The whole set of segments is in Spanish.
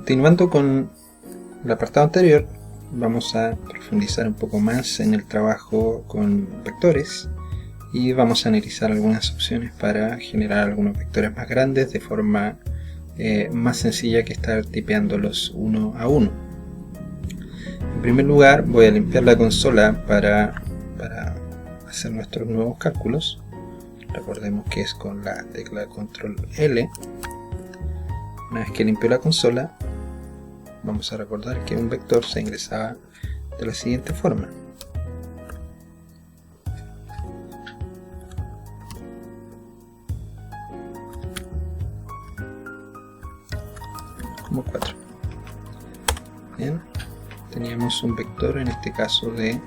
Continuando con el apartado anterior, vamos a profundizar un poco más en el trabajo con vectores y vamos a analizar algunas opciones para generar algunos vectores más grandes de forma más sencilla que estar tipeándolos uno a uno. En primer lugar, voy a limpiar la consola para hacer nuestros nuevos cálculos. Recordemos que es con la tecla control L. Una vez que limpio la consola, vamos a recordar que un vector se ingresaba de la siguiente forma. Como 4. Bien, teníamos un vector en este caso de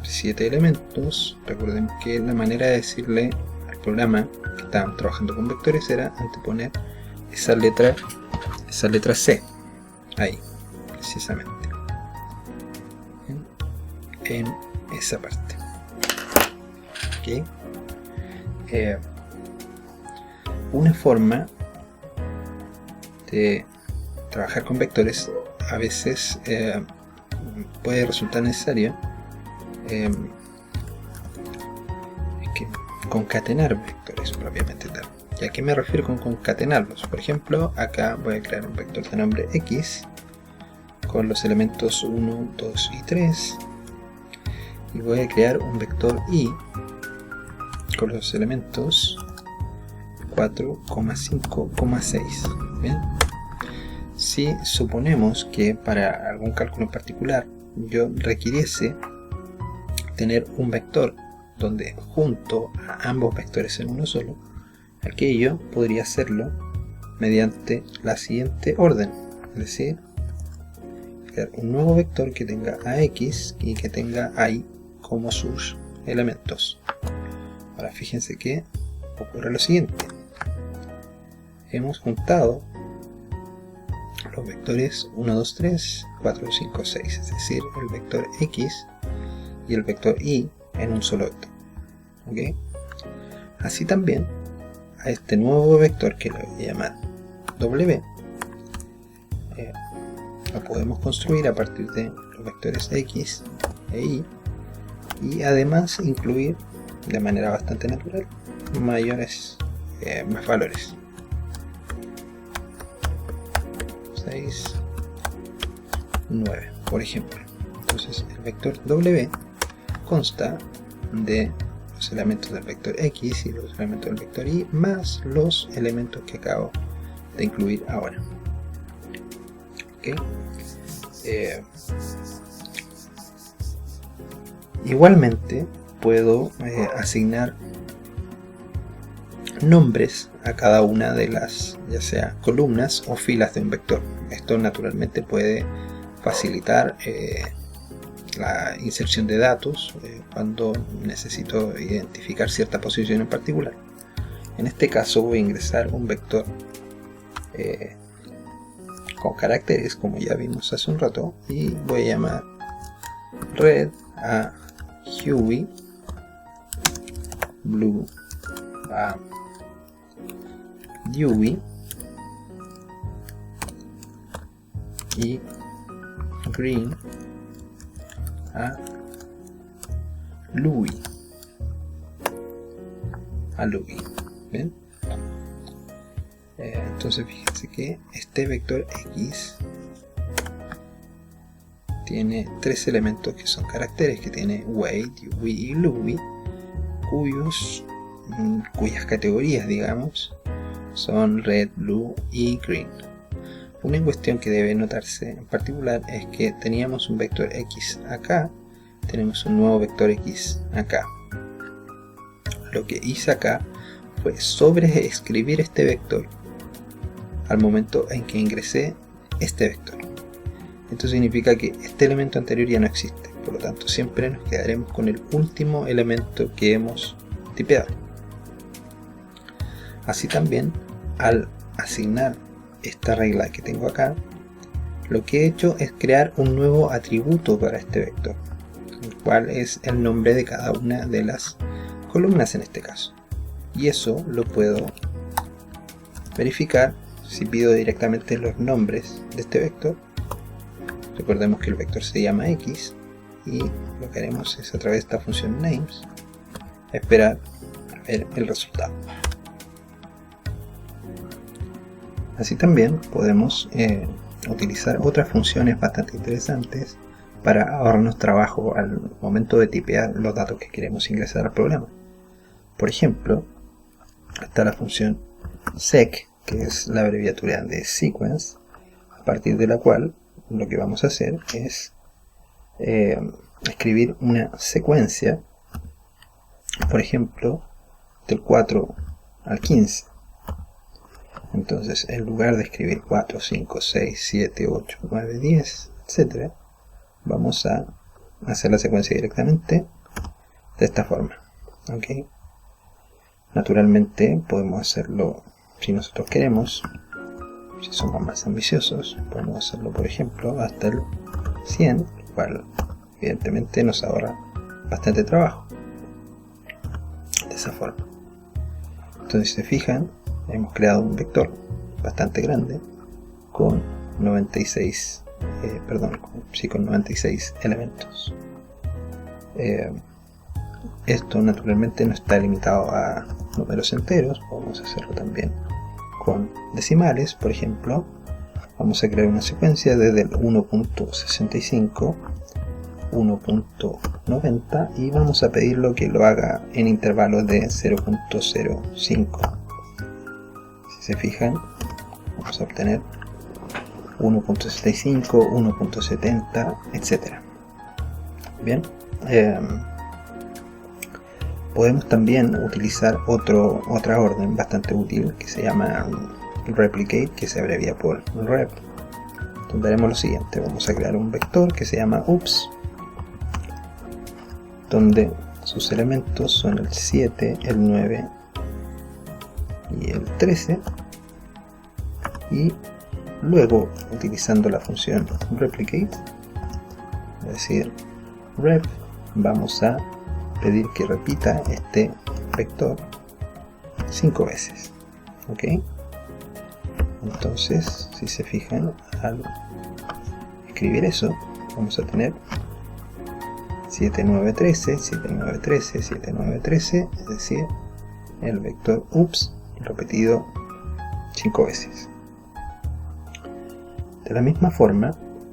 7 elementos. Recordemos que la manera de decirle al programa que estábamos trabajando con vectores era anteponer esa letra C, ahí, precisamente, en esa parte. ¿Okay? Una forma de trabajar con vectores a veces puede resultar necesario concatenar vectores propiamente tal. ¿Y a qué me refiero con concatenarlos? Por ejemplo, acá voy a crear un vector de nombre X con los elementos 1, 2 y 3 y voy a crear un vector Y con los elementos 4, 5, 6. ¿Bien? Si suponemos que para algún cálculo en particular yo requiriese tener un vector donde junto a ambos vectores en uno solo, aquello podría hacerlo mediante la siguiente orden, es decir, crear un nuevo vector que tenga a X y que tenga a Y como sus elementos. Ahora fíjense que ocurre lo siguiente: hemos juntado los vectores 1, 2, 3, 4, 5, 6, es decir, el vector X y el vector Y en un solo vector. ¿Okay? Así también a este nuevo vector, que lo voy a llamar W, lo podemos construir a partir de los vectores X e Y y además incluir de manera bastante natural más valores. 6, 9, por ejemplo. Entonces el vector W consta de los elementos del vector X y los elementos del vector Y más los elementos que acabo de incluir ahora. ¿Okay? Igualmente puedo asignar nombres a cada una de las, ya sea columnas o filas de un vector. Esto naturalmente puede facilitar la inserción de datos cuando necesito identificar cierta posición en particular. En este caso voy a ingresar un vector con caracteres, como ya vimos hace un rato, y voy a llamar red a Huey, blue a Dewey y green a Louis. ¿Ven? Entonces fíjense que este vector X tiene tres elementos que son caracteres, que tiene Wade, Dewey y Louis, cuyas categorías, digamos, son red, blue y green. Una cuestión que debe notarse en particular es que teníamos un vector X acá, tenemos un nuevo vector X acá. Lo que hice acá fue sobreescribir este vector al momento en que ingresé este vector. Esto significa que este elemento anterior ya no existe, por lo tanto siempre nos quedaremos con el último elemento que hemos tipeado. Así también, al asignar esta regla que tengo acá, lo que he hecho es crear un nuevo atributo para este vector, el cual es el nombre de cada una de las columnas en este caso, y eso lo puedo verificar si pido directamente los nombres de este vector, recordemos que el vector se llama x, y lo que haremos es, a través de esta función names, esperar a ver el resultado. Así también podemos utilizar otras funciones bastante interesantes para ahorrarnos trabajo al momento de tipear los datos que queremos ingresar al programa. Por ejemplo, está la función sec, que es la abreviatura de sequence, a partir de la cual lo que vamos a hacer es escribir una secuencia, por ejemplo, del 4 al 15. Entonces, en lugar de escribir 4, 5, 6, 7, 8, 9, 10, etc., vamos a hacer la secuencia directamente de esta forma. ¿Okay? Naturalmente podemos hacerlo, si nosotros queremos, si somos más ambiciosos, podemos hacerlo, por ejemplo, hasta el 100, lo cual evidentemente nos ahorra bastante trabajo. De esa forma. Entonces, si se fijan, hemos creado un vector bastante grande con 96 elementos. Esto naturalmente no está limitado a números enteros, podemos hacerlo también con decimales. Por ejemplo, vamos a crear una secuencia desde el 1.65, 1.90 y vamos a pedirlo que lo haga en intervalos de 0.05. Si se fijan, vamos a obtener 1.65, 1.70, etc. Bien, podemos también utilizar otra orden bastante útil que se llama replicate, que se abrevia por rep, donde haremos lo siguiente. Vamos a crear un vector que se llama ups, donde sus elementos son el 7, el 9 y el 13, y luego, utilizando la función replicate, es decir, rep, vamos a pedir que repita este vector 5 veces. ¿Ok? Entonces, si se fijan, al escribir eso, vamos a tener 7913, 7913, 7913, es decir, el vector ups repetido 5 veces. De la misma forma,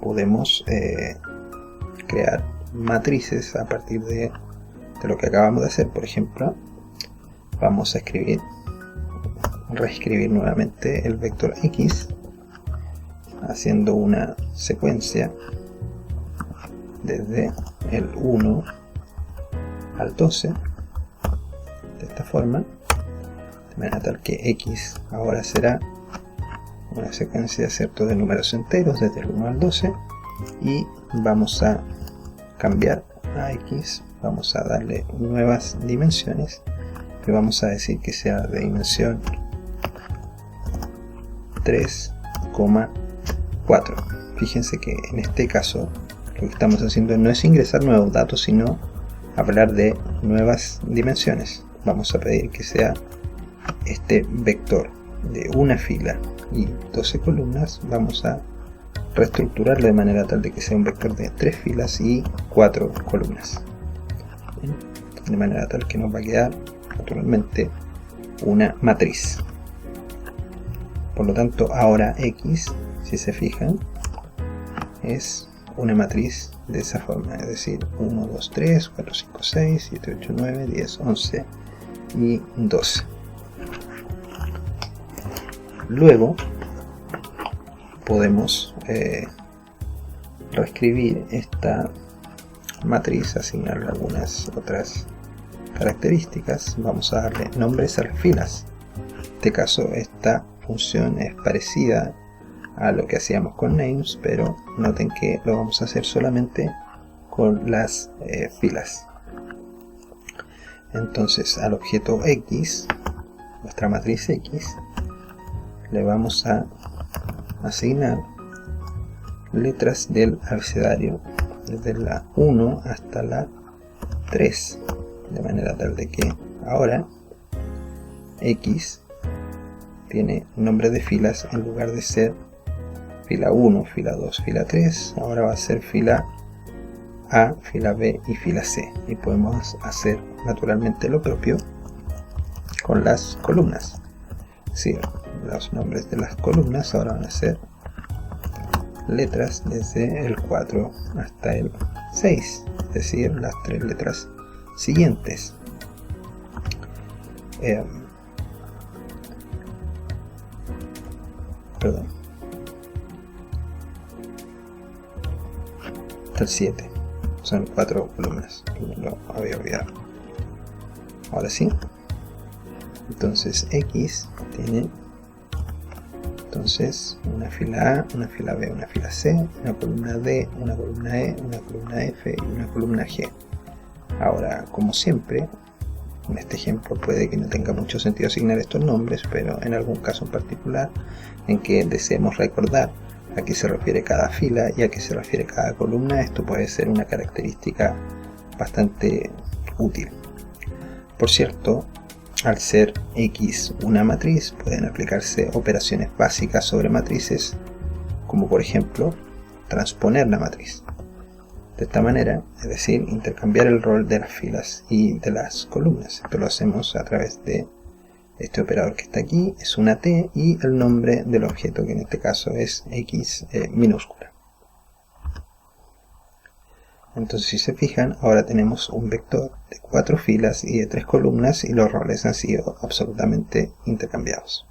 podemos crear matrices a partir de lo que acabamos de hacer. Por ejemplo, vamos a reescribir nuevamente el vector x, haciendo una secuencia desde el 1 al 12, de esta forma, de manera tal que x ahora será una secuencia, ¿cierto?, de números enteros desde el 1 al 12, y vamos a cambiar a x, vamos a darle nuevas dimensiones, que vamos a decir que sea de dimensión 3,4. Fíjense que en este caso lo que estamos haciendo no es ingresar nuevos datos, sino hablar de nuevas dimensiones. Vamos a pedir que sea este vector de una fila y 12 columnas, vamos a reestructurarlo de manera tal de que sea un vector de 3 filas y 4 columnas. Bien, de manera tal que nos va a quedar naturalmente una matriz. Por lo tanto, ahora x, si se fijan, es una matriz de esa forma, es decir, 1, 2, 3, 4, 5, 6, 7, 8, 9, 10, 11 y 12. Luego podemos reescribir esta matriz, asignarle algunas otras características. Vamos a darle nombres a las filas. En este caso, esta función es parecida a lo que hacíamos con names, pero noten que lo vamos a hacer solamente con las filas. Entonces, al objeto x, nuestra matriz x, le vamos a asignar letras del abecedario desde la 1 hasta la 3, de manera tal de que ahora x tiene nombre de filas, en lugar de ser fila 1, fila 2, fila 3, ahora va a ser fila A, fila B y fila C. Y podemos hacer naturalmente lo propio con las columnas. Sí, los nombres de las columnas ahora van a ser letras desde el 4 hasta el 6, es decir, las 3 letras siguientes. Perdón, hasta el 7, son 4 columnas, lo había olvidado. Ahora sí, entonces X tiene entonces una fila A, una fila B, una fila C, una columna D, una columna E, una columna F y una columna G. Ahora, como siempre, en este ejemplo puede que no tenga mucho sentido asignar estos nombres, pero en algún caso en particular en que deseemos recordar a qué se refiere cada fila y a qué se refiere cada columna, esto puede ser una característica bastante útil. Por cierto, al ser X una matriz, pueden aplicarse operaciones básicas sobre matrices, como por ejemplo, transponer la matriz. De esta manera, es decir, intercambiar el rol de las filas y de las columnas. Esto lo hacemos a través de este operador que está aquí, es una T, y el nombre del objeto, que en este caso es X minúscula. Entonces, si se fijan, ahora tenemos un vector de 4 filas y de 3 columnas y los roles han sido absolutamente intercambiados.